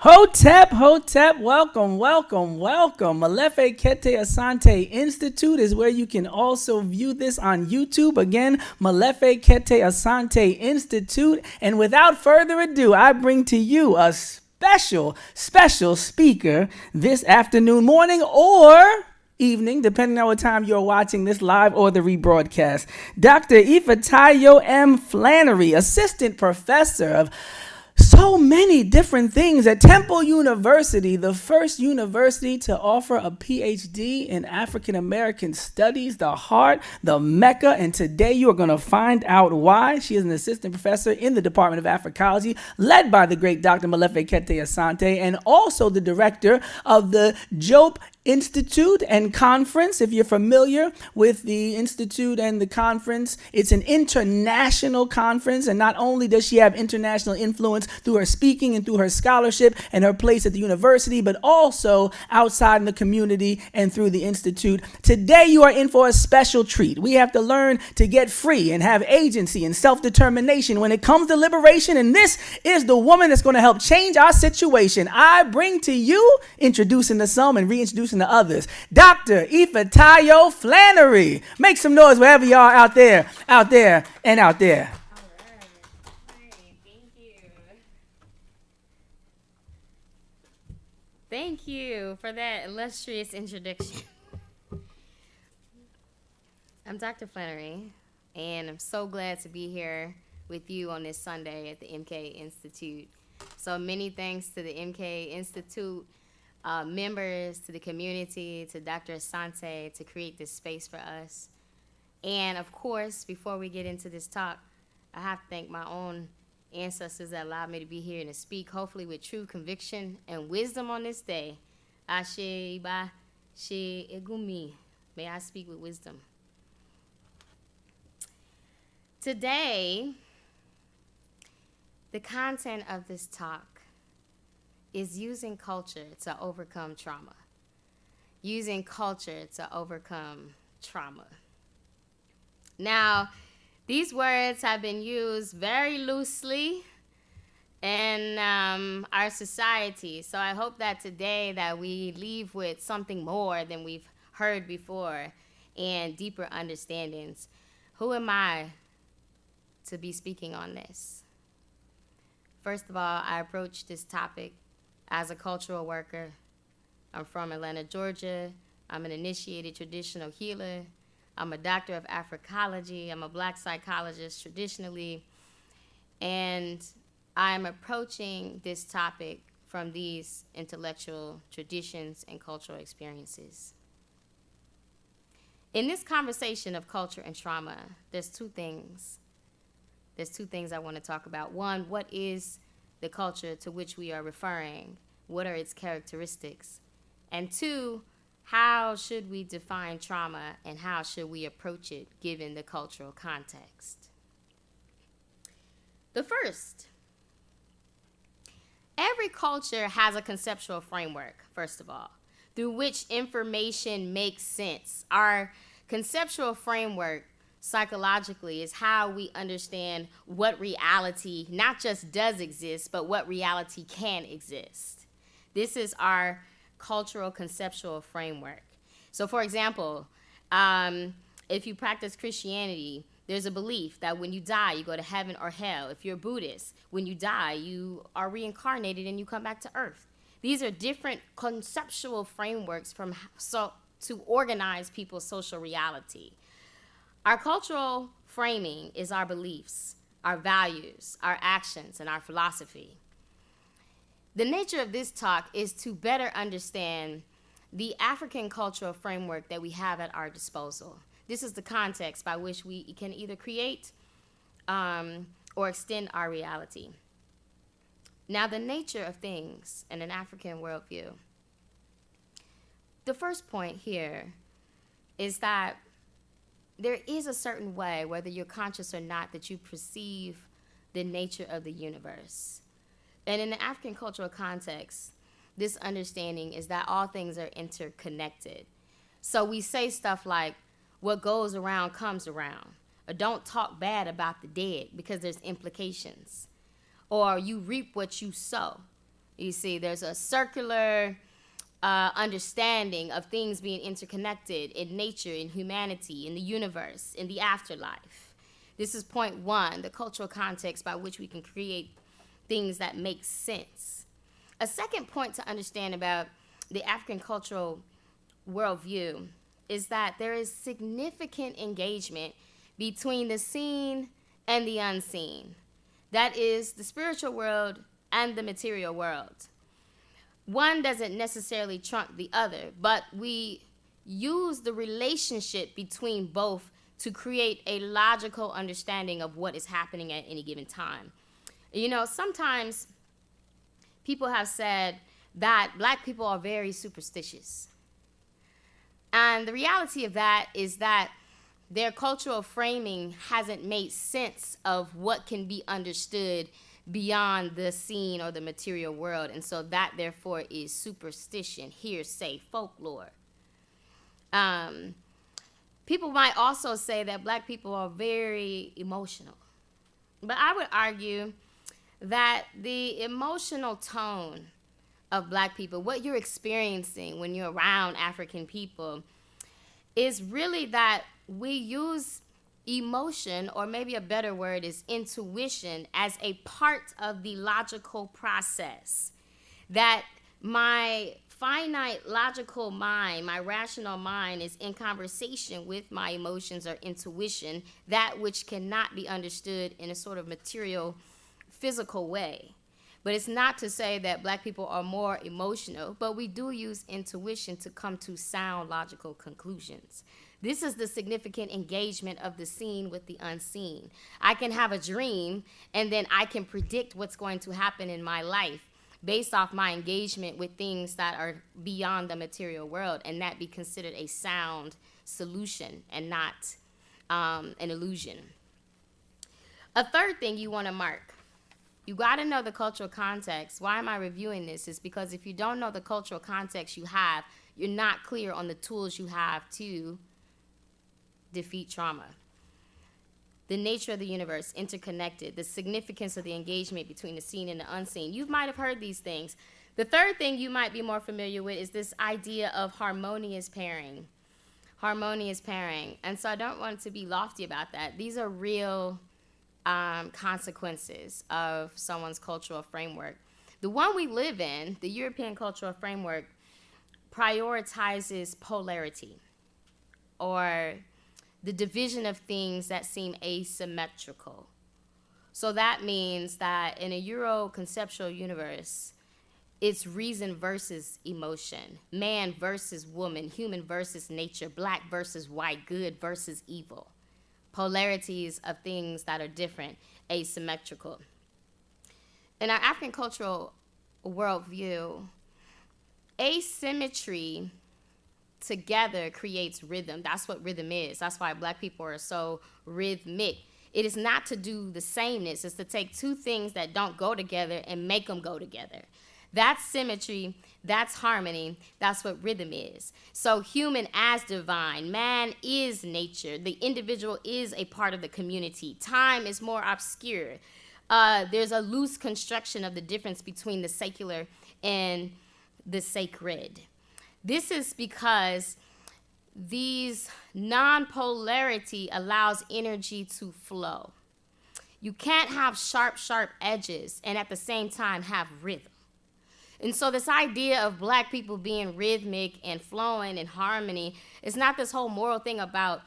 Hotep, Hotep, welcome, welcome, welcome. Malefe Kete Asante Institute is where you can also view this on YouTube. Again, Malefe Kete Asante Institute. And without further ado, I bring to you a special speaker this afternoon, morning, or evening, depending on what time you're watching this live or the rebroadcast. Dr. Ifetayo M. Flannery, Assistant Professor of so many different things at Temple University, the first university to offer a PhD in African American studies, the heart, the Mecca. And today you are going to find out why. She is an assistant professor in the Department of Africology, led by the great Dr. Malefe Kete Asante, and also the director of the JOPE Institute and Conference. If you're familiar with the Institute and the conference, it's an international conference, and not only does she have international influence through her speaking and through her scholarship and her place at the university, but also outside in the community and through the Institute. Today you are in for a special treat. We have to learn to get free and have agency and self-determination when it comes to liberation, and this is the woman that's going to help change our situation. I bring to you, introducing to some and reintroducing to others, Dr. Ifetayo Flannery. Make some noise wherever you are out there, and out there. All right. Thank you. Thank you for that illustrious introduction. I'm Dr. Flannery, and I'm so glad to be here with you on this Sunday at the MK Institute. So many thanks to the MK Institute members, to the community, to Dr. Asante to create this space for us. And of course, before we get into this talk, I have to thank my own ancestors that allowed me to be here and to speak, hopefully with true conviction and wisdom on this day. Ashe Iba She Egumi. May I speak with wisdom. Today, the content of this talk is using culture to overcome trauma. Using culture to overcome trauma. Now, these words have been used very loosely in our society, so I hope that today that we leave with something more than we've heard before and deeper understandings. Who am I to be speaking on this? First of all, I approach this topic as a cultural worker. I'm from Atlanta, Georgia. I'm an initiated traditional healer. I'm a doctor of Africology. I'm a black psychologist traditionally. And I'm approaching this topic from these intellectual traditions and cultural experiences. In this conversation of culture and trauma, there's two things. There's two things I want to talk about. One, what is the culture to which we are referring? What are its characteristics? And two, how should we define trauma and how should we approach it given the cultural context? The first, every culture has a conceptual framework, first of all, through which information makes sense. Our conceptual framework psychologically is how we understand what reality not just does exist, but what reality can exist. This is our cultural conceptual framework. So for example, if you practice Christianity, there's a belief that when you die, you go to heaven or hell. If you're Buddhist, when you die, you are reincarnated and you come back to earth. These are different conceptual frameworks to organize people's social reality. Our cultural framing is our beliefs, our values, our actions, and our philosophy. The nature of this talk is to better understand the African cultural framework that we have at our disposal. This is the context by which we can either create or extend our reality. Now, the nature of things in an African worldview. The first point here is that there is a certain way, whether you're conscious or not, that you perceive the nature of the universe. And in the African cultural context, this understanding is that all things are interconnected. So we say stuff like, what goes around comes around. Or don't talk bad about the dead because there's implications. Or you reap what you sow. You see, there's a circular understanding of things being interconnected in nature, in humanity, in the universe, in the afterlife. This is point one, the cultural context by which we can create things that make sense. A second point to understand about the African cultural worldview is that there is significant engagement between the seen and the unseen. That is the spiritual world and the material world. One doesn't necessarily trump the other, but we use the relationship between both to create a logical understanding of what is happening at any given time. You know, sometimes people have said that black people are very superstitious. And the reality of that is that their cultural framing hasn't made sense of what can be understood beyond the seen or the material world. And so that, therefore, is superstition, hearsay, folklore. People might also say that black people are very emotional. But I would argue that the emotional tone of black people, what you're experiencing when you're around African people, is really that we use emotion, or maybe a better word is intuition, as a part of the logical process. That my finite logical mind, my rational mind, is in conversation with my emotions or intuition, that which cannot be understood in a sort of material, physical way. But it's not to say that black people are more emotional, but we do use intuition to come to sound logical conclusions. This is the significant engagement of the seen with the unseen. I can have a dream, and then I can predict what's going to happen in my life based off my engagement with things that are beyond the material world, and that be considered a sound solution and not an illusion. A third thing you want to mark, you got to know the cultural context. Why am I reviewing this? Is because if you don't know the cultural context you have, you're not clear on the tools you have to defeat trauma. The nature of the universe, interconnected, the significance of the engagement between the seen and the unseen. You might have heard these things. The third thing you might be more familiar with is this idea of harmonious pairing. Harmonious pairing. And so I don't want to be lofty about that. These are real consequences of someone's cultural framework. The one we live in, the European cultural framework, prioritizes polarity, or the division of things that seem asymmetrical. So that means that in a Euro-conceptual universe, it's reason versus emotion, man versus woman, human versus nature, black versus white, good versus evil. Polarities of things that are different, asymmetrical. In our African cultural worldview, asymmetry together creates rhythm. That's what rhythm is. That's why black people are so rhythmic. It is not to do the sameness. It's to take two things that don't go together and make them go together. That's symmetry. That's harmony. That's what rhythm is. So human as divine. Man is nature. The individual is a part of the community. Time is more obscure. There's a loose construction of the difference between the secular and the sacred. This is because these non-polarity allows energy to flow. You can't have sharp edges and at the same time have rhythm. And so this idea of black people being rhythmic and flowing in harmony is not this whole moral thing about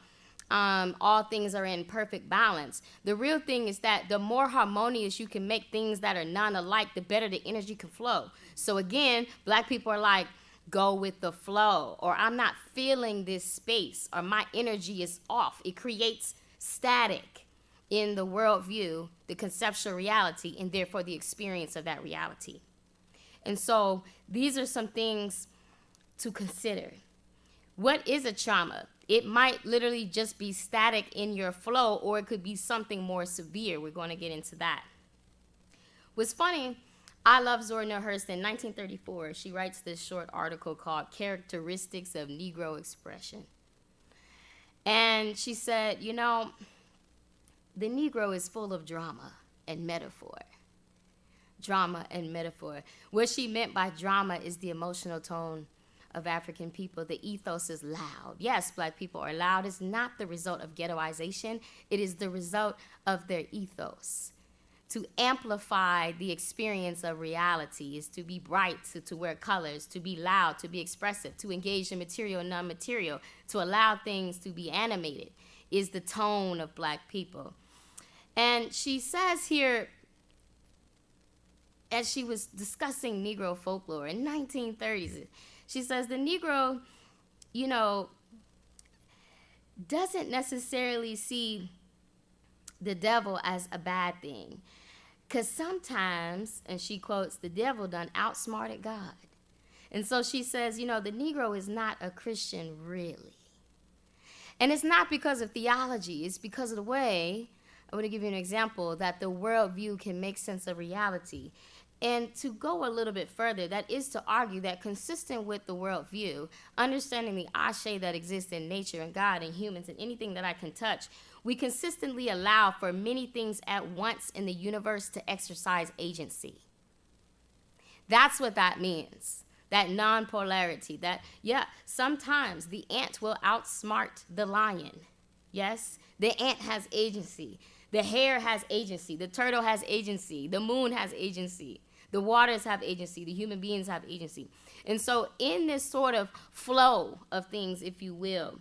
all things are in perfect balance. The real thing is that the more harmonious you can make things that are non-alike, the better the energy can flow. So again, black people are like, go with the flow, or I'm not feeling this space, or my energy is off. It creates static in the worldview, the conceptual reality, and therefore the experience of that reality. And so these are some things to consider. What is a trauma? It might literally just be static in your flow, or it could be something more severe. We're going to get into that. What's funny, I love Zora Neale Hurston. In 1934, she writes this short article called Characteristics of Negro Expression. And she said, you know, the Negro is full of drama and metaphor. drama and metaphor. What she meant by drama is the emotional tone of African people. The ethos is loud. Yes, black people are loud. It's not the result of ghettoization. It is the result of their ethos. To amplify the experience of reality is to be bright, to wear colors, to be loud, to be expressive, to engage in material and non-material, to allow things to be animated is the tone of black people. And she says here, as she was discussing Negro folklore in 1930s, she says the Negro, doesn't necessarily see the devil as a bad thing. Because sometimes, and she quotes, the devil done outsmarted God. And so she says, the Negro is not a Christian really. And it's not because of theology. It's because of the way, I'm going to give you an example, that the worldview can make sense of reality. And to go a little bit further, that is to argue that consistent with the worldview, understanding the ashe that exists in nature and God and humans and anything that I can touch, we consistently allow for many things at once in the universe to exercise agency. That's what that means. That non-polarity, that, sometimes the ant will outsmart the lion. Yes, the ant has agency. The hare has agency. The turtle has agency. The moon has agency. The waters have agency. The human beings have agency. And so in this sort of flow of things, if you will,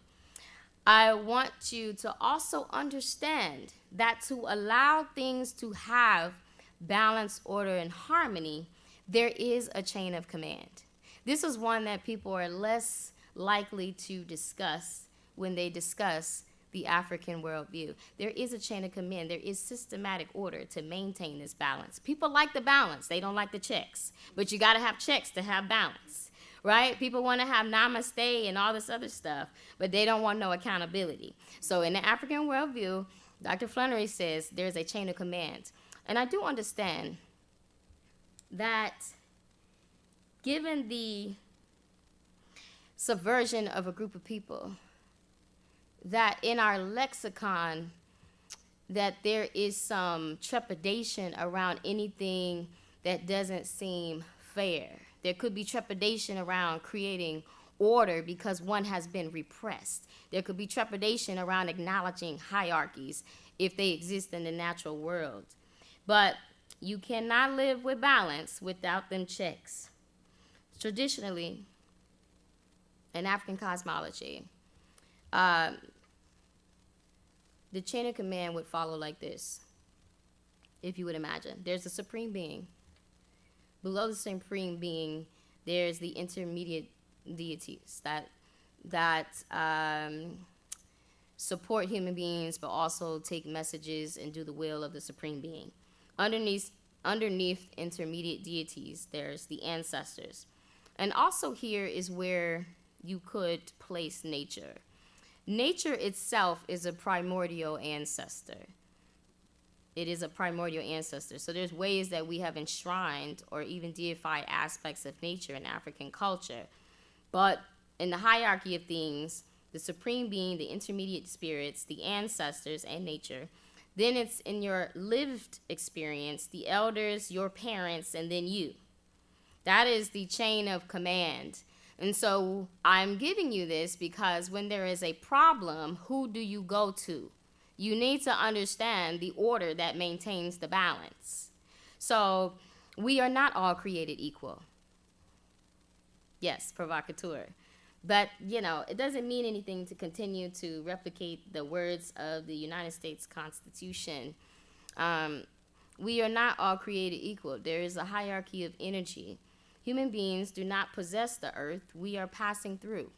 I want you to also understand that to allow things to have balance, order, and harmony, there is a chain of command. This is one that people are less likely to discuss when they discuss the African worldview. There is a chain of command. There is systematic order to maintain this balance. People like the balance. They don't like the checks. But you got to have checks to have balance, right? People want to have namaste and all this other stuff, but they don't want no accountability. So in the African worldview, Dr. Flannery says there's a chain of command. And I do understand that given the subversion of a group of people, that in our lexicon, that there is some trepidation around anything that doesn't seem fair. There could be trepidation around creating order because one has been repressed. There could be trepidation around acknowledging hierarchies if they exist in the natural world. But you cannot live with balance without them checks. Traditionally, in African cosmology, the chain of command would follow like this, if you would imagine. There's a supreme being. Below the supreme being, there's the intermediate deities that support human beings, but also take messages and do the will of the supreme being. Underneath intermediate deities, there's the ancestors. And also here is where you could place nature. Nature itself is a primordial ancestor. It is a primordial ancestor. So there's ways that we have enshrined or even deified aspects of nature in African culture. But in the hierarchy of things, the supreme being, the intermediate spirits, the ancestors, and nature. Then it's in your lived experience, the elders, your parents, and then you. That is the chain of command. And so I'm giving you this because when there is a problem, who do you go to? You need to understand the order that maintains the balance. So we are not all created equal. Yes, provocateur. But, it doesn't mean anything to continue to replicate the words of the United States Constitution. We are not all created equal. There is a hierarchy of energy. Human beings do not possess the earth. We are passing through.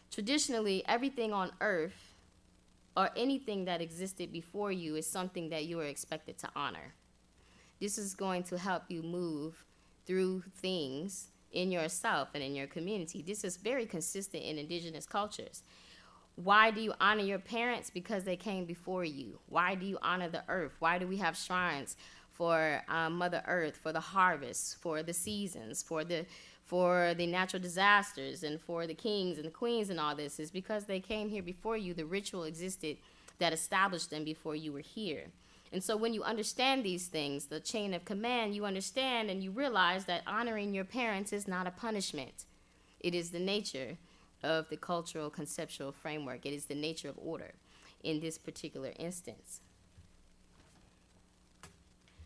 Traditionally, everything on earth or anything that existed before you is something that you are expected to honor. This is going to help you move through things in yourself and in your community. This is very consistent in indigenous cultures. Why do you honor your parents? Because they came before you. Why do you honor the earth? Why do we have shrines for Mother Earth, for the harvest, for the seasons, for the natural disasters, and for the kings and the queens and all this? Is because they came here before you. The ritual existed that established them before you were here. And so when you understand these things, the chain of command, you understand and you realize that honoring your parents is not a punishment. It is the nature of the cultural conceptual framework. It is the nature of order in this particular instance.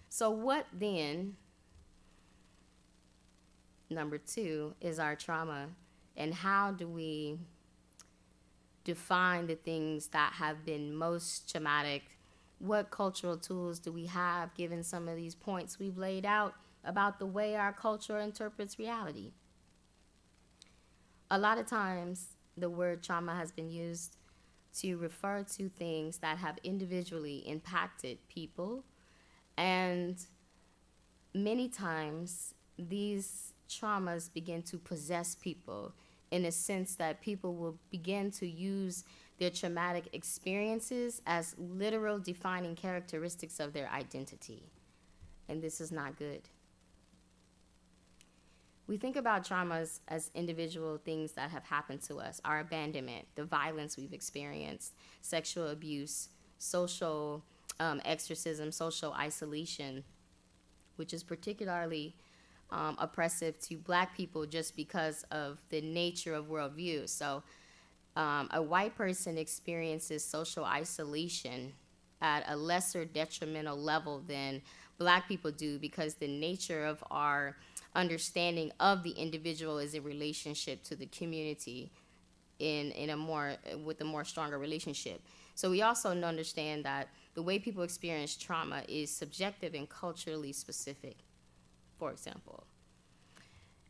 So what then, number 2, is our trauma, and how do we define the things that have been most traumatic? What cultural tools do we have, given some of these points we've laid out about the way our culture interprets reality? A lot of times, the word trauma has been used to refer to things that have individually impacted people, and many times these traumas begin to possess people, in a sense that people will begin to use their traumatic experiences as literal defining characteristics of their identity. And this is not good. We think about traumas as individual things that have happened to us: our abandonment, the violence we've experienced, sexual abuse, social exorcism, social isolation, which is particularly oppressive to Black people just because of the nature of worldview. So a white person experiences social isolation at a lesser detrimental level than Black people do, because the nature of our understanding of the individual is a relationship to the community with a more stronger relationship. So we also understand that the way people experience trauma is subjective and culturally specific, for example.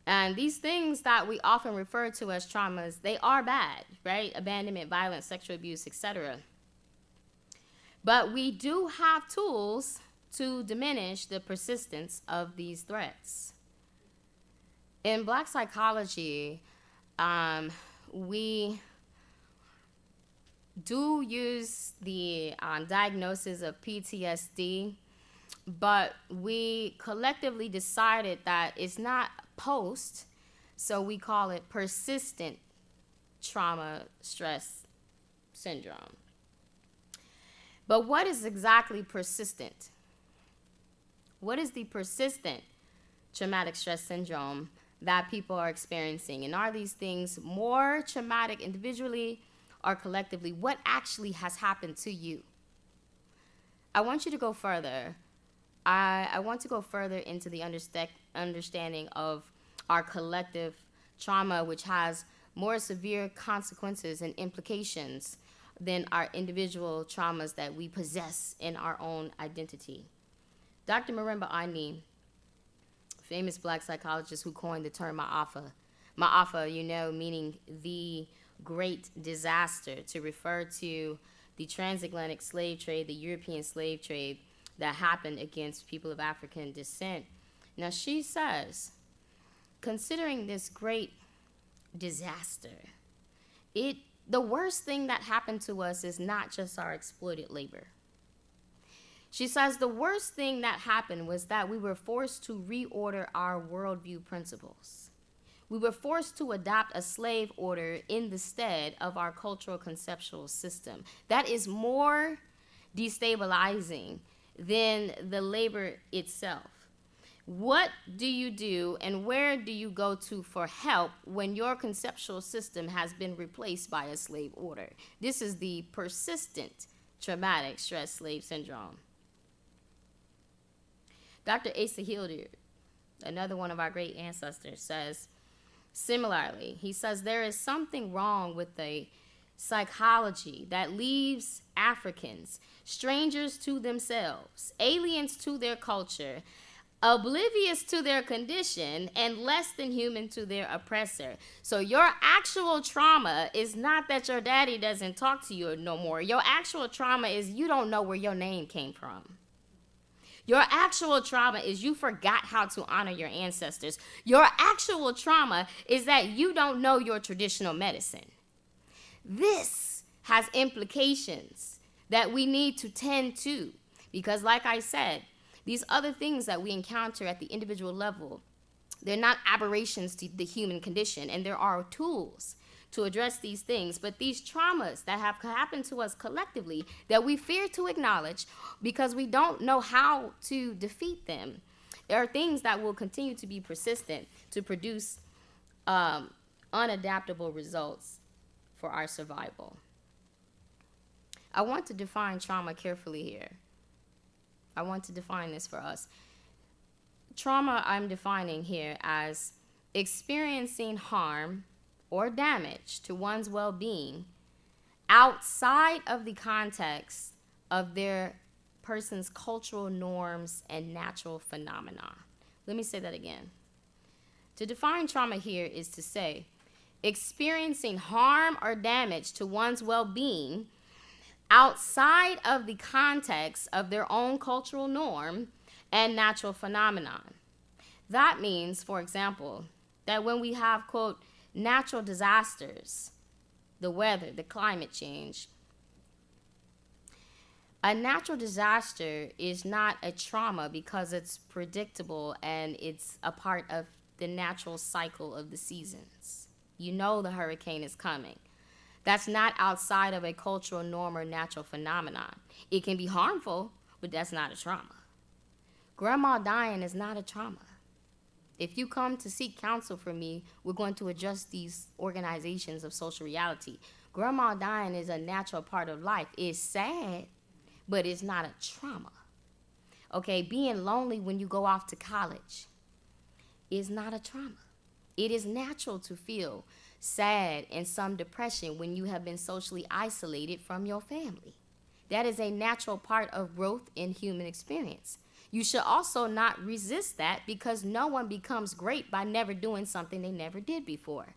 And these things that we often refer to as traumas, they are bad, right? Abandonment, violence, sexual abuse, etc. But we do have tools to diminish the persistence of these threats. In Black psychology, we do use the diagnosis of PTSD, but we collectively decided that it's not post, so we call it persistent trauma stress syndrome. But what is exactly persistent? What is the persistent traumatic stress syndrome that people are experiencing? And are these things more traumatic individually or collectively? What actually has happened to you? I want you to go further. I want to go further into the understanding of our collective trauma, which has more severe consequences and implications than our individual traumas that we possess in our own identity. Dr. Marimba Ani, famous Black psychologist who coined the term Ma'afa. Ma'afa, meaning the great disaster, to refer to the transatlantic slave trade, the European slave trade that happened against people of African descent. Now she says, considering this great disaster, the worst thing that happened to us is not just our exploited labor. She says the worst thing that happened was that we were forced to reorder our worldview principles. We were forced to adopt a slave order in the stead of our cultural conceptual system. That is more destabilizing than the labor itself. What do you do and where do you go to for help when your conceptual system has been replaced by a slave order? This is the persistent traumatic stress slave syndrome. Dr. Asa Hildyard, another one of our great ancestors, says similarly, he says there is something wrong with the psychology that leaves Africans strangers to themselves, aliens to their culture, oblivious to their condition, and less than human to their oppressor. So your actual trauma is not that your daddy doesn't talk to you no more. Your actual trauma is you don't know where your name came from. Your actual trauma is you forgot how to honor your ancestors. Your actual trauma is that you don't know your traditional medicine. This has implications that we need to tend to, because like I said, these other things that we encounter at the individual level, they're not aberrations to the human condition, and there are tools to address these things. But these traumas that have happened to us collectively that we fear to acknowledge because we don't know how to defeat them, there are things that will continue to be persistent to produce unadaptable results for our survival. I want to define trauma carefully here. I want to define this for us. Trauma I'm defining here as experiencing harm or damage to one's well-being outside of the context of their person's cultural norms and natural phenomena. Let me say that again. To define trauma here is to say experiencing harm or damage to one's well-being outside of the context of their own cultural norm and natural phenomenon. That means, for example, that when we have, quote, natural disasters, the weather, the climate change, a natural disaster is not a trauma because it's predictable and it's a part of the natural cycle of the seasons. You know the hurricane is coming. That's not outside of a cultural norm or natural phenomenon. It can be harmful, but that's not a trauma. Grandma dying is not a trauma. If you come to seek counsel from me, we're going to adjust these organizations of social reality. Grandma dying is a natural part of life. It's sad, but it's not a trauma. Okay, being lonely when you go off to college is not a trauma. It is natural to feel sad and some depression when you have been socially isolated from your family. That is a natural part of growth in human experience. You should also not resist that because no one becomes great by never doing something they never did before.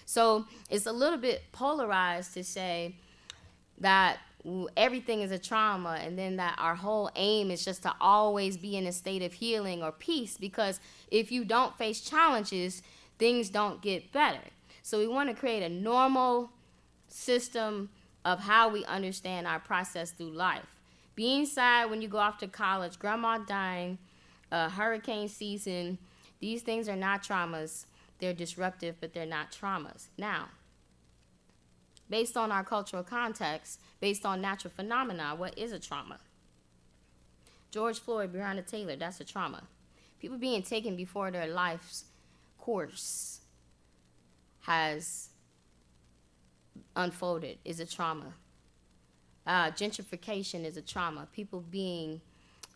So it's a little bit polarized to say that everything is a trauma and then that our whole aim is just to always be in a state of healing or peace, because if you don't face challenges, things don't get better. So we want to create a normal system of how we understand our process through life. Being sad when you go off to college, grandma dying, hurricane season, these things are not traumas. They're disruptive, but they're not traumas. Now, based on our cultural context, based on natural phenomena, what is a trauma? George Floyd, Breonna Taylor, that's a trauma. People being taken before their life's course has unfolded is a trauma. Gentrification is a trauma. People being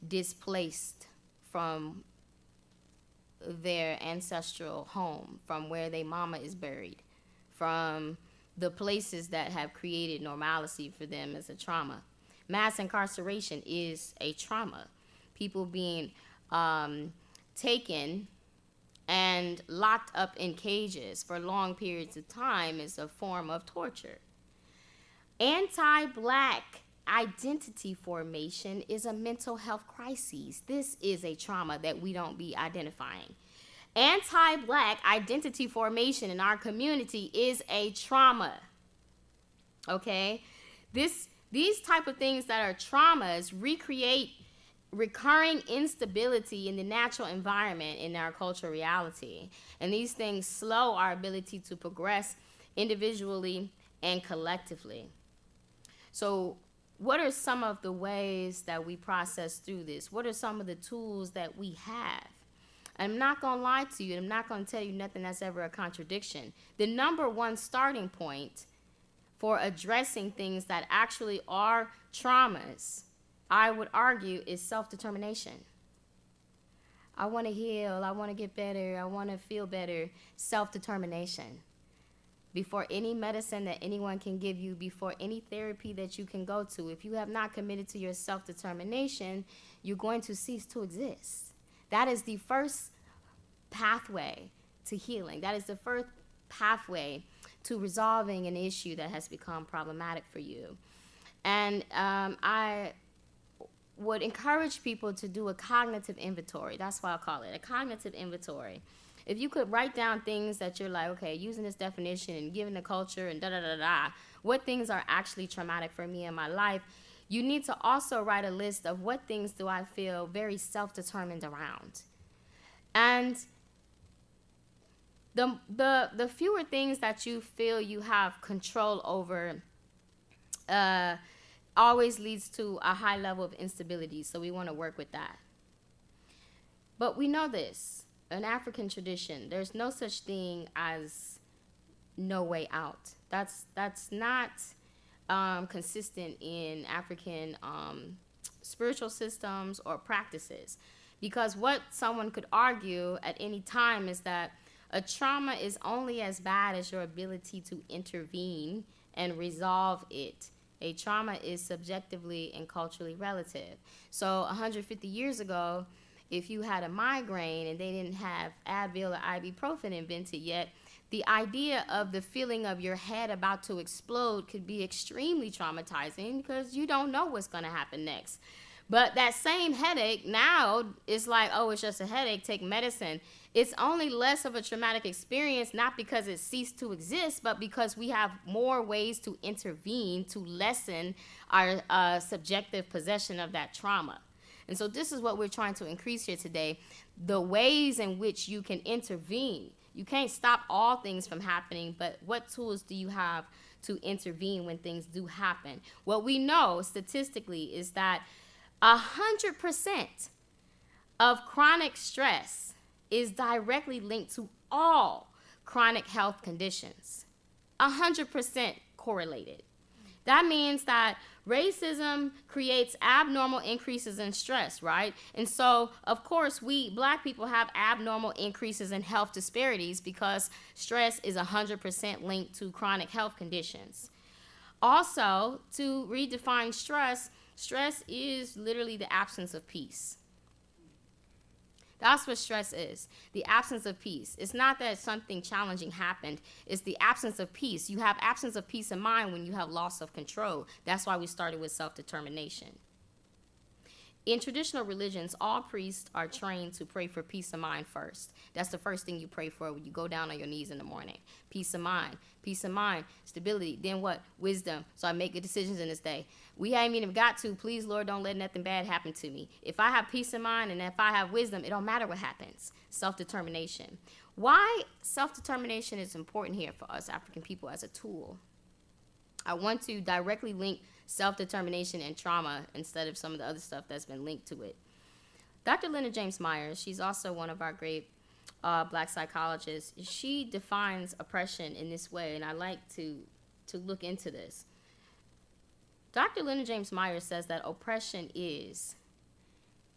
displaced from their ancestral home, from where their mama is buried, from the places that have created normalcy for them is a trauma. Mass incarceration is a trauma. People being taken and locked up in cages for long periods of time is a form of torture. Anti-Black identity formation is a mental health crisis. This is a trauma that we don't be identifying. Anti-Black identity formation in our community is a trauma. Okay? These type of things that are traumas recreate recurring instability in the natural environment in our cultural reality. And these things slow our ability to progress individually and collectively. So what are some of the ways that we process through this? What are some of the tools that we have? I'm not going to lie to you. I'm not going to tell you nothing that's ever a contradiction. The number one starting point for addressing things that actually are traumas, I would argue, is self-determination. I want to heal. I want to get better. I want to feel better. Self-determination. Before any medicine that anyone can give you, before any therapy that you can go to, if you have not committed to your self-determination, you're going to cease to exist. That is the first pathway to healing. That is the first pathway to resolving an issue that has become problematic for you. And I would encourage people to do a cognitive inventory. That's why I call it a cognitive inventory. If you could write down things that you're like, okay, using this definition and given the culture and da-da-da-da, what things are actually traumatic for me in my life, you need to also write a list of what things do I feel very self-determined around. And The fewer things that you feel you have control over always leads to a high level of instability. So we want to work with that. But we know this. In African tradition, there's no such thing as no way out. That's not consistent in African spiritual systems or practices. Because what someone could argue at any time is that a trauma is only as bad as your ability to intervene and resolve it. A trauma is subjectively and culturally relative. So 150 years ago, if you had a migraine and they didn't have Advil or ibuprofen invented yet, the idea of the feeling of your head about to explode could be extremely traumatizing because you don't know what's going to happen next. But that same headache now is like, oh, it's just a headache, take medicine. It's only less of a traumatic experience, not because it ceased to exist, but because we have more ways to intervene to lessen our subjective possession of that trauma. And so this is what we're trying to increase here today, the ways in which you can intervene. You can't stop all things from happening, but what tools do you have to intervene when things do happen? What we know statistically is that 100% of chronic stress is directly linked to all chronic health conditions. 100% correlated. That means that racism creates abnormal increases in stress, right? And so, of course, we black people have abnormal increases in health disparities because stress is 100% linked to chronic health conditions. Also, to redefine stress, stress is literally the absence of peace. That's what stress is, the absence of peace. It's not that something challenging happened. It's the absence of peace. You have absence of peace of mind when you have loss of control. That's why we started with self-determination. In traditional religions, all priests are trained to pray for peace of mind first. That's the first thing you pray for when you go down on your knees in the morning. Peace of mind, stability. Then what? Wisdom. So I make good decisions in this day. We haven't even got to, please, Lord, don't let nothing bad happen to me. If I have peace of mind and if I have wisdom, it don't matter what happens. Self-determination. Why self-determination is important here for us African people as a tool? I want to directly link self-determination and trauma instead of some of the other stuff that's been linked to it. Dr. Linda James Myers, she's also one of our great black psychologists. She defines oppression in this way, and I like to look into this. Dr. Linda James Myers says that oppression is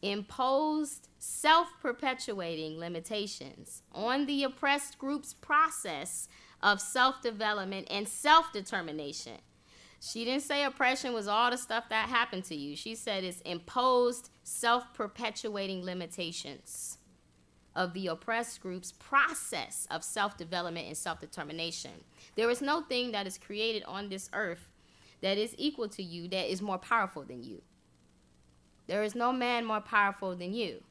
imposed self-perpetuating limitations on the oppressed group's process of self-development and self-determination. She didn't say oppression was all the stuff that happened to you. She said it's imposed self-perpetuating limitations of the oppressed group's process of self-development and self-determination. There is no thing that is created on this earth that is equal to you, that is more powerful than you. There is no man more powerful than you.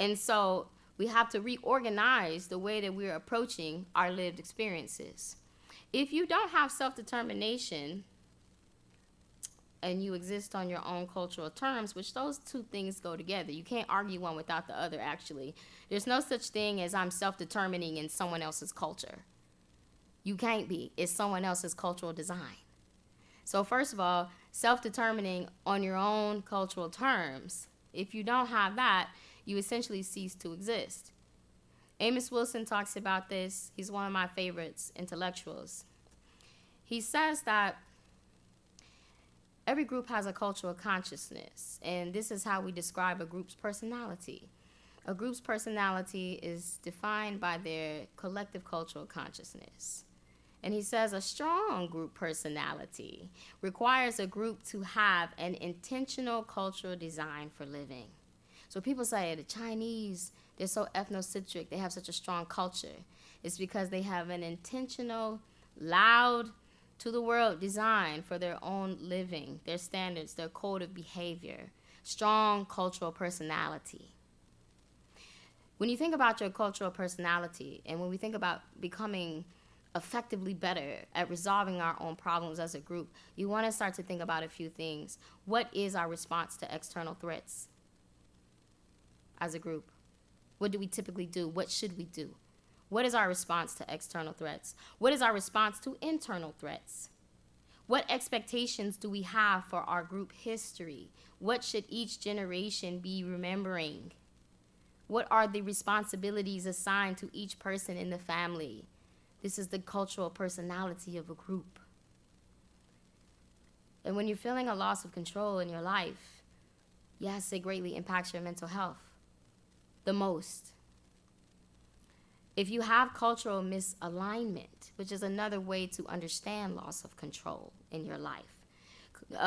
And so we have to reorganize the way that we're approaching our lived experiences. If you don't have self-determination and you exist on your own cultural terms, which those two things go together. You can't argue one without the other, actually. There's no such thing as I'm self-determining in someone else's culture. You can't be. It's someone else's cultural design. So first of all, self-determining on your own cultural terms, if you don't have that, you essentially cease to exist. Amos Wilson talks about this. He's one of my favorites intellectuals. He says that every group has a cultural consciousness, and this is how we describe a group's personality. A group's personality is defined by their collective cultural consciousness. And he says a strong group personality requires a group to have an intentional cultural design for living. So people say the Chinese, they're so ethnocentric, they have such a strong culture. It's because they have an intentional, loud, to the world design for their own living, their standards, their code of behavior, strong cultural personality. When you think about your cultural personality, and when we think about becoming effectively better at resolving our own problems as a group, you want to start to think about a few things. What is our response to external threats as a group? What do we typically do? What should we do? What is our response to external threats? What is our response to internal threats? What expectations do we have for our group history? What should each generation be remembering? What are the responsibilities assigned to each person in the family? This is the cultural personality of a group. And when you're feeling a loss of control in your life, yes, it greatly impacts your mental health the most. If you have cultural misalignment, which is another way to understand loss of control in your life,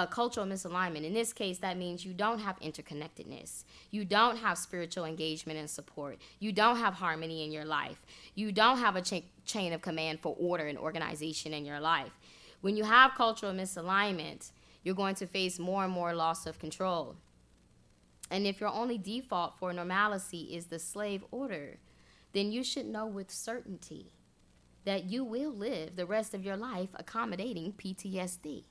cultural misalignment, in this case, that means you don't have interconnectedness. You don't have spiritual engagement and support. You don't have harmony in your life. You don't have a chain of command for order and organization in your life. When you have cultural misalignment, you're going to face more and more loss of control. And if your only default for normalcy is the slave order, then you should know with certainty that you will live the rest of your life accommodating PTSD.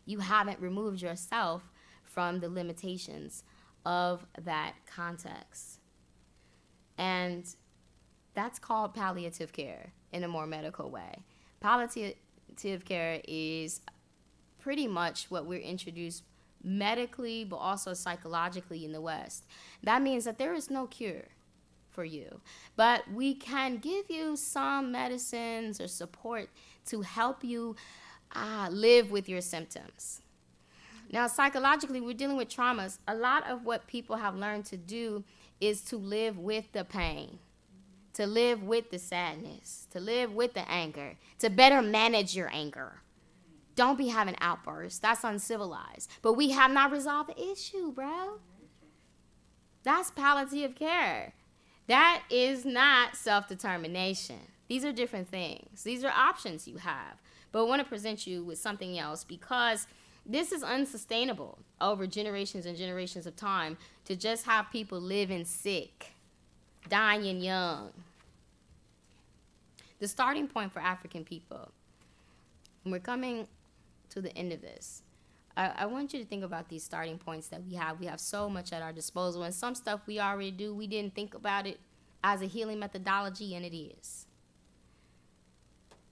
You haven't removed yourself from the limitations of that context. And that's called palliative care in a more medical way. Palliative care is pretty much what we're introduced medically, but also psychologically in the West. That means that there is no cure for you, but we can give you some medicines or support to help you live with your symptoms. Now, psychologically, we're dealing with traumas. A lot of what people have learned to do is to live with the pain, to live with the sadness, to live with the anger, to better manage your anger. Don't be having outbursts. That's uncivilized. But we have not resolved the issue, bro. That's palliative care. That is not self-determination. These are different things. These are options you have. But I want to present you with something else, because this is unsustainable over generations and generations of time to just have people living sick, dying young. The starting point for African people, and we're coming to the end of this, I want you to think about these starting points that we have. We have so much at our disposal, and some stuff we already do. We didn't think about it as a healing methodology, and it is.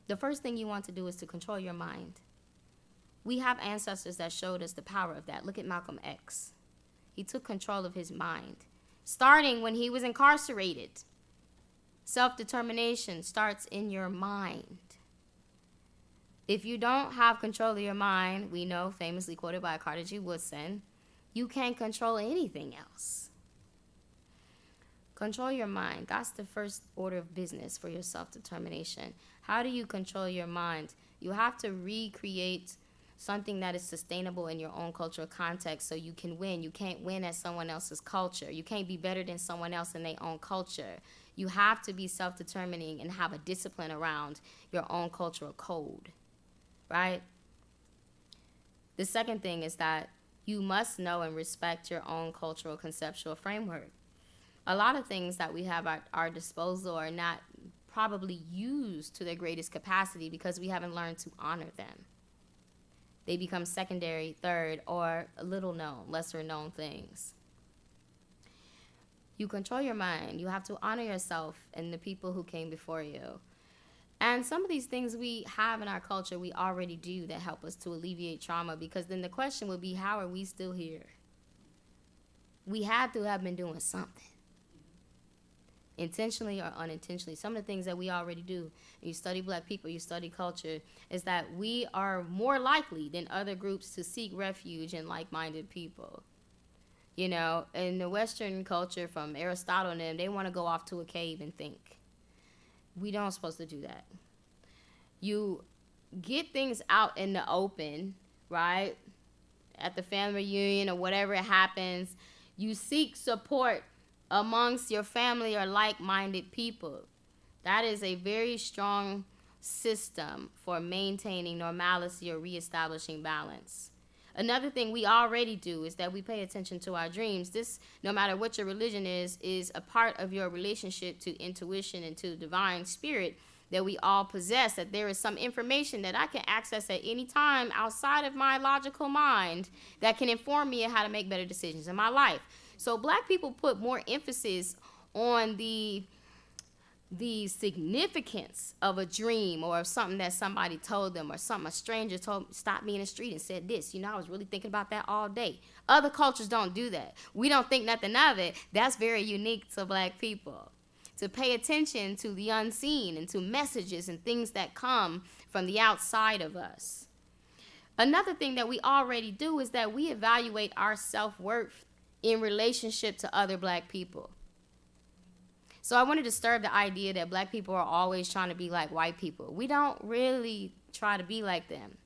The first thing you want to do is to control your mind. We have ancestors that showed us the power of that. Look at Malcolm X. He took control of his mind, starting when he was incarcerated. Self-determination starts in your mind. If you don't have control of your mind, we know, famously quoted by Carter G. Woodson, you can't control anything else. Control your mind. That's the first order of business for your self-determination. How do you control your mind? You have to recreate something that is sustainable in your own cultural context so you can win. You can't win at someone else's culture. You can't be better than someone else in their own culture. You have to be self-determining and have a discipline around your own cultural code, right? The second thing is that you must know and respect your own cultural conceptual framework. A lot of things that we have at our disposal are not probably used to their greatest capacity because we haven't learned to honor them. They become secondary, third, or little known, lesser known things. You control your mind. You have to honor yourself and the people who came before you. And some of these things we have in our culture, we already do that help us to alleviate trauma, because then the question would be, how are we still here? We had to have been doing something, intentionally or unintentionally. Some of the things that we already do, and you study Black people, you study culture, is that we are more likely than other groups to seek refuge in like-minded people. You know, in the Western culture, from Aristotle and them, they want to go off to a cave and think. We don't supposed to do that. You get things out in the open, right? At the family reunion or whatever it happens, you seek support amongst your family or like-minded people. That is a very strong system for maintaining normalcy or reestablishing balance. Another thing we already do is that we pay attention to our dreams. This, no matter what your religion is a part of your relationship to intuition and to divine spirit that we all possess, that there is some information that I can access at any time outside of my logical mind that can inform me of how to make better decisions in my life. So Black people put more emphasis on the the significance of a dream or of something that somebody told them or something a stranger stopped me in the street and said this. I was really thinking about that all day. Other cultures don't do that. We don't think nothing of it. That's very unique to Black people. To pay attention to the unseen and to messages and things that come from the outside of us. Another thing that we already do is that we evaluate our self-worth in relationship to other Black people. So I want to disturb the idea that Black people are always trying to be like white people. We don't really try to be like them.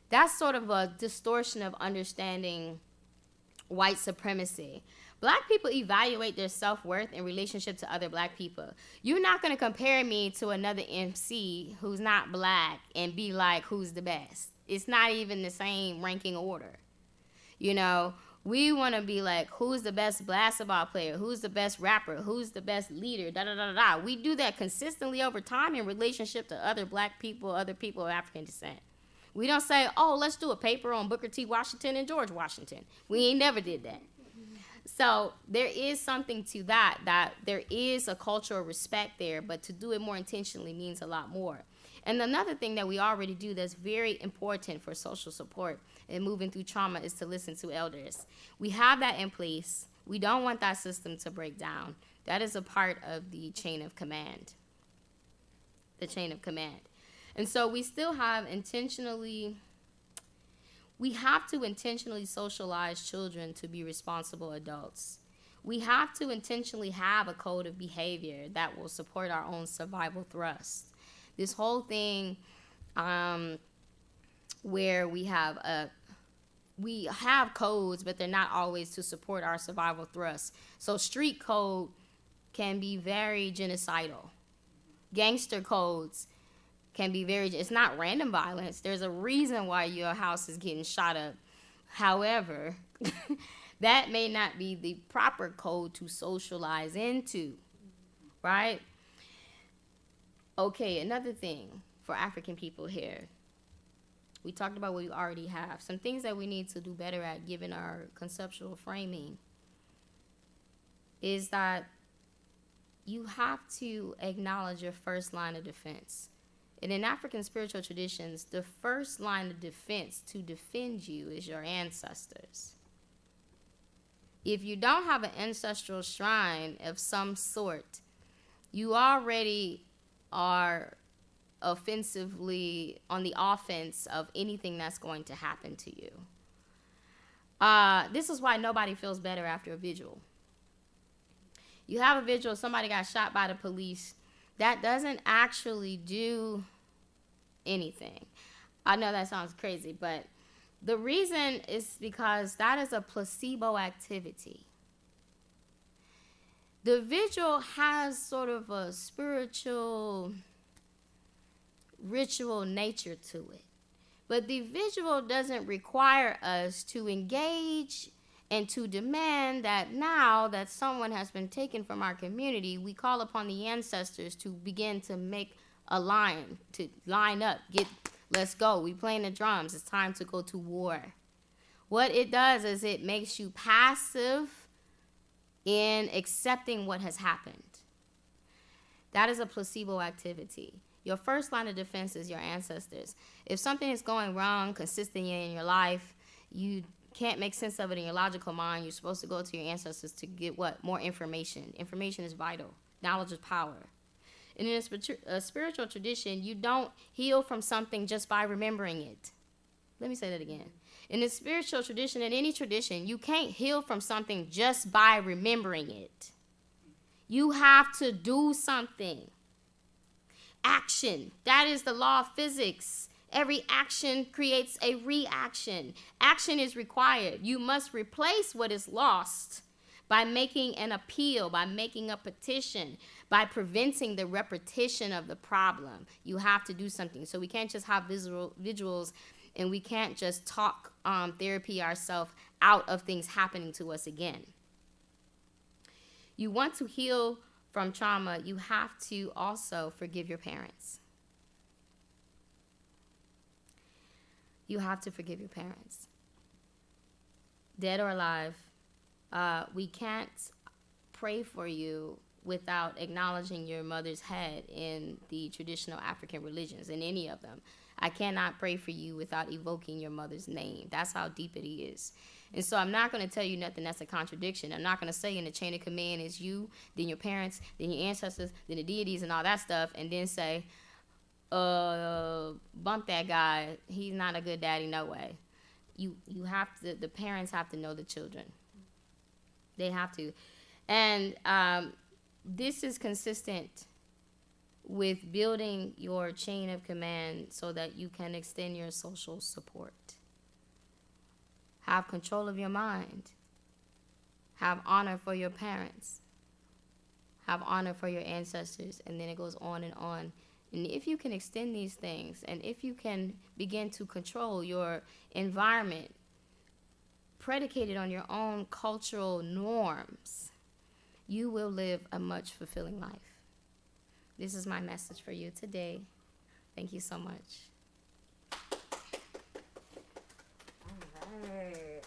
That's sort of a distortion of understanding white supremacy. Black people evaluate their self-worth in relationship to other Black people. You're not going to compare me to another MC who's not Black and be like, who's the best? It's not even the same ranking order. We want to be like, who's the best basketball player? Who's the best rapper? Who's the best leader? Da-da-da-da-da. We do that consistently over time in relationship to other Black people, other people of African descent. We don't say, oh, let's do a paper on Booker T. Washington and George Washington. We ain't never did that. So there is something to that there is a cultural respect there, but to do it more intentionally means a lot more. And another thing that we already do that's very important for social support and moving through trauma is to listen to elders. We have that in place. We don't want that system to break down. That is a part of the chain of command. The chain of command. And so we still have we have to intentionally socialize children to be responsible adults. We have to intentionally have a code of behavior that will support our own survival thrust. This whole thing where we have codes, but they're not always to support our survival thrust. So street code can be very genocidal. Gangster codes can be it's not random violence. There's a reason why your house is getting shot up. However, that may not be the proper code to socialize into, right? Okay, another thing for African people here. We talked about what we already have. Some things that we need to do better at, given our conceptual framing, is that you have to acknowledge your first line of defense. And in African spiritual traditions, the first line of defense to defend you is your ancestors. If you don't have an ancestral shrine of some sort, you already are offensively on the offense of anything that's going to happen to you. This is why nobody feels better after a vigil. You have a vigil, somebody got shot by the police. That doesn't actually do anything. I know that sounds crazy, but the reason is because that is a placebo activity. The vigil has sort of a spiritual, ritual nature to it. But the vigil doesn't require us to engage and to demand that now that someone has been taken from our community, we call upon the ancestors to begin to make a line, to line up, let's go. We playing the drums. It's time to go to war. What it does is it makes you passive in accepting what has happened. That is a placebo activity. Your first line of defense is your ancestors. If something is going wrong consistently in your life, you can't make sense of it in your logical mind. You're supposed to go to your ancestors to get what? More information. Information is vital. Knowledge is power. And in a spiritual tradition, you don't heal from something just by remembering it. Let me say that again. In a spiritual tradition, in any tradition, you can't heal from something just by remembering it. You have to do something. Action. That is the law of physics. Every action creates a reaction. Action is required. You must replace what is lost by making an appeal, by making a petition, by preventing the repetition of the problem. You have to do something. So we can't just have visuals, and we can't just talk therapy ourselves out of things happening to us again. You want to heal from trauma, you have to also forgive your parents. You have to forgive your parents. Dead or alive, we can't pray for you without acknowledging your mother's head in the traditional African religions, in any of them. I cannot pray for you without evoking your mother's name. That's how deep it is. And so I'm not going to tell you nothing that's a contradiction. I'm not going to say in the chain of command is you, then your parents, then your ancestors, then the deities and all that stuff, and then say, bump that guy. He's not a good daddy, no way. You have to, the parents have to know the children. They have to. And this is consistent with building your chain of command so that you can extend your social support. Have control of your mind. Have honor for your parents. Have honor for your ancestors. And then it goes on and on. And if you can extend these things, and if you can begin to control your environment predicated on your own cultural norms, you will live a much fulfilling life. This is my message for you today. Thank you so much. All right.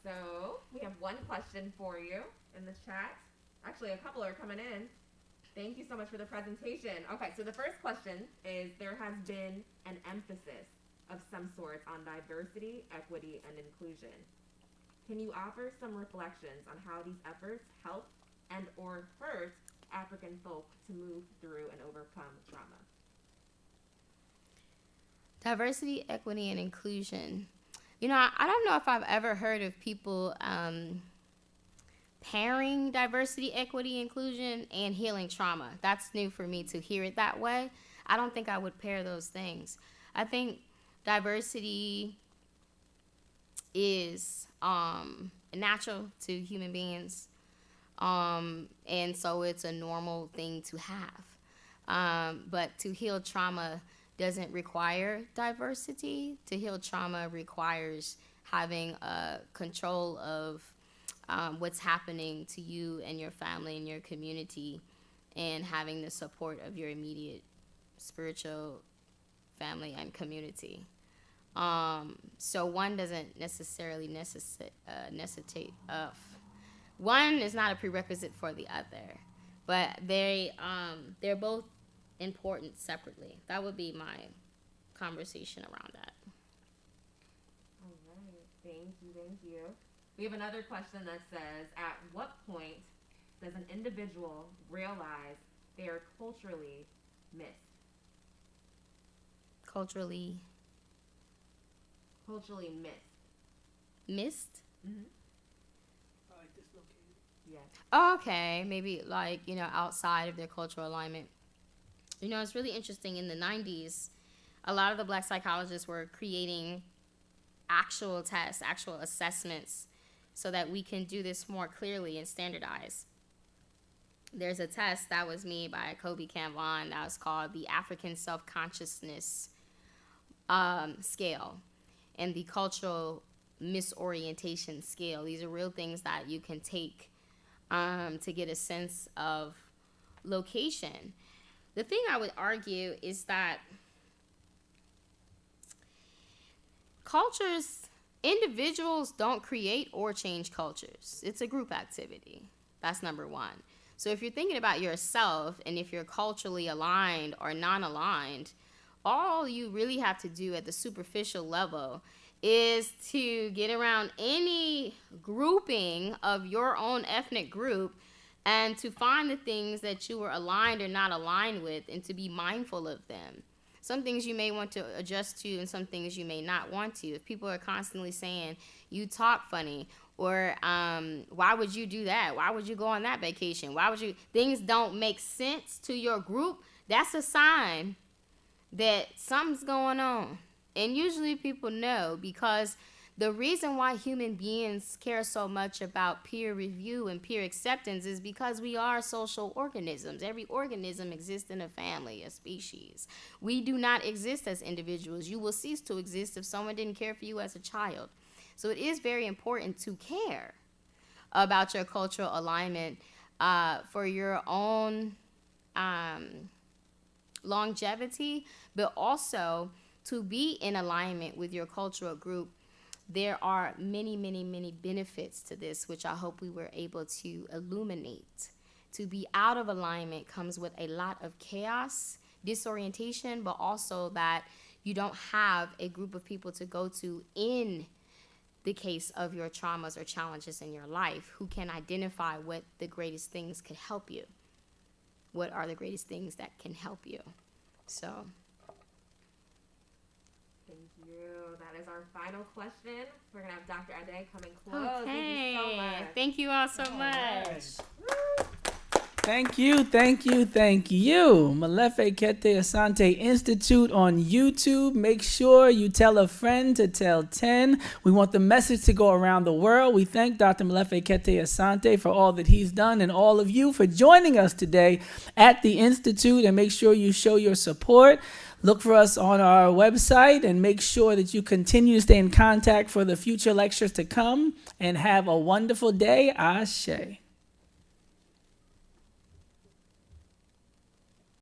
So we have one question for you in the chat. Actually, a couple are coming in. Thank you so much for the presentation. Okay, so the first question is, there has been an emphasis of some sort on diversity, equity, and inclusion. Can you offer some reflections on how these efforts help and or hurt African folk to move through and overcome trauma? Diversity, equity, and inclusion. You know, I don't know if I've ever heard of people pairing diversity, equity, inclusion, and healing trauma. That's new for me to hear it that way. I don't think I would pair those things. I think diversity is natural to human beings, and so it's a normal thing to have. But to heal trauma doesn't require diversity. To heal trauma requires having control of what's happening to you and your family and your community, and having the support of your immediate spiritual family and community. So one doesn't necessarily necessitate of. One is not a prerequisite for the other, but they're both important separately. That would be my conversation around that. All right. Thank you. We have another question that says, at what point does an individual realize they are culturally missed? Culturally missed. missed? Mm-hmm. Dislocated. Yeah. Okay, maybe like, outside of their cultural alignment. It's really interesting. In the 90s, a lot of the Black psychologists were creating actual tests, actual assessments, so that we can do this more clearly and standardize. There's a test that was made by Kobe Canvon that was called the African Self-Consciousness Scale and the Cultural Misorientation Scale. These are real things that you can take to get a sense of location. The thing I would argue is that individuals don't create or change cultures. It's a group activity. That's number one. So if you're thinking about yourself, and if you're culturally aligned or non-aligned, all you really have to do at the superficial level is to get around any grouping of your own ethnic group and to find the things that you were aligned or not aligned with, and to be mindful of them. Some things you may want to adjust to, and some things you may not want to. If people are constantly saying, you talk funny, or why would you do that? Why would you go on that vacation? Things don't make sense to your group, that's a sign that something's going on. And usually people know, because the reason why human beings care so much about peer review and peer acceptance is because we are social organisms. Every organism exists in a family, a species. We do not exist as individuals. You will cease to exist if someone didn't care for you as a child. So it is very important to care about your cultural alignment for your own longevity, but also to be in alignment with your cultural group. There are many, many, many benefits to this, which I hope we were able to illuminate To be out of alignment comes with a lot of chaos, disorientation, but also that you don't have a group of people to go to in the case of your traumas or challenges in your life who can identify what the greatest things could help you. What are the greatest things that can help you? So. Thank you. That is our final question. We're going to have Dr. Ade come and close. Okay. Thank you so much. Thank you all so much. Right. Thank you, thank you, thank you. Malefe Kete Asante Institute on YouTube. Make sure you tell a friend to tell 10. We want the message to go around the world. We thank Dr. Malefe Kete Asante for all that he's done and all of you for joining us today at the Institute. And make sure you show your support. Look for us on our website and make sure that you continue to stay in contact for the future lectures to come. And have a wonderful day. Ashe.